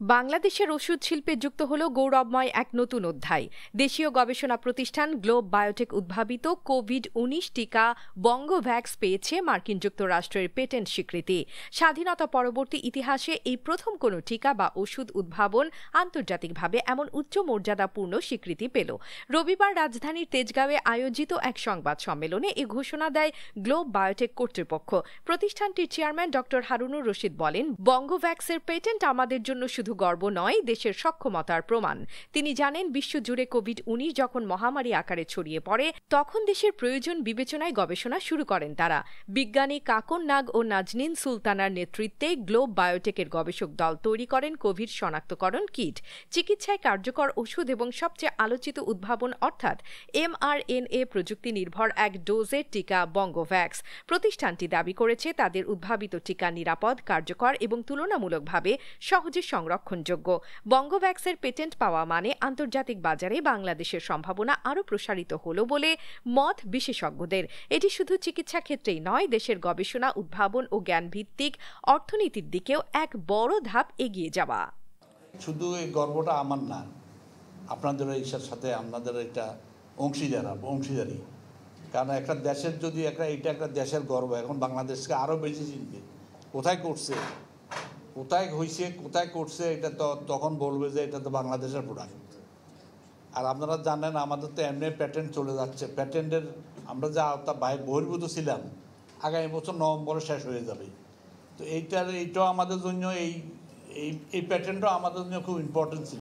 বাংলাদেশের ওষুধ শিল্পে যুক্ত হল গৌরবময় এক নতুন অধ্যায়। দেশীয় গবেষণা প্রতিষ্ঠান গ্লোব বায়োটেক উদ্ভাবিত কোভিড-19 টিকা বঙ্গোভ্যাক্স পেয়েছে মার্কিন যুক্তরাষ্ট্রের পেটেন্ট স্বীকৃতি। স্বাধীনতা পরবর্তী ইতিহাসে এই প্রথম কোনো টিকা বা ওষুধ উদ্ভাবন আন্তর্জাতিকভাবে এমন উচ্চ মর্যাদাপূর্ণ স্বীকৃতি পেল। রবিবার রাজধানীর তেজগাঁওয়ে আয়োজিত এক সংবাদ সম্মেলনে এ ঘোষণা দেয় গ্লোব বায়োটেক কর্তৃপক্ষ। প্রতিষ্ঠানটির চেয়ারম্যান ড হারুনুর রশিদ বলেন, বঙ্গোভ্যাক্সের পেটেন্ট আমাদের জন্য শুধু গর্ব নয়, দেশের সক্ষমতার প্রমাণ। তিনি জানেন, বিশ্বজুড়ে কোভিড-19 যখন মহামারী আকারে ছড়িয়ে পড়ে, তখন দেশের প্রয়োজন বিবেচনায় গবেষণা শুরু করেন তারা। বিজ্ঞানী কাকন নাগ ও নাজনীন সুলতানার নেতৃত্বে গ্লোব বায়োটেকের গবেষক দল তৈরি করেন কোভিড শনাক্তকরণ কিট, চিকিৎসায় কার্যকর ওষুধ এবং সবচেয়ে আলোচিত উদ্ভাবন অর্থাৎ mRNA প্রযুক্তি নির্ভর এক ডোজের টিকা বঙ্গোভ্যাক্স। প্রতিষ্ঠানটি দাবি করেছে, তাদের উদ্ভাবিত টিকা নিরাপদ, কার্যকর এবং তুলনামূলকভাবে সহজে সংরক্ষণযোগ্য। বঙ্গোভ্যাক্সের পেটেন্ট পাওয়া মানে আন্তর্জাতিক বাজারে বাংলাদেশের সম্ভাবনা আরও প্রসারিত হল বলে মত বিশেষজ্ঞদের। এটি শুধু চিকিৎসা ক্ষেত্রেই নয়, দেশের গবেষণা, উদ্ভাবন ও জ্ঞানভিত্তিক অর্থনীতির দিকেও এক বড় ধাপ এগিয়ে যাওয়া। শুধু এই গর্বটা আমার না, আপনাদের এইটার সাথে আপনাদের এটা অংশীদারি। কারণ একটা দেশের যদি এটা একটা দেশের গর্ব, এখন বাংলাদেশকে আরও বেশি চিনবে। কোথায় করছে, কোথায় হয়েছে, কোথায় করছে, এটা তো তখন বলবে যে এটা তো বাংলাদেশের প্রোডাক্ট। আর আপনারা জানেন, আমাদের তো এমনি প্যাটেন্ট চলে যাচ্ছে। প্যাটেন্টের আমরা যা বহির্ভূত ছিলাম, আগামী বছর নভেম্বরে শেষ হয়ে যাবে। তো এইটাও আমাদের জন্য এই প্যাটেন্টও আমাদের জন্য খুব ইম্পর্টেন্ট ছিল।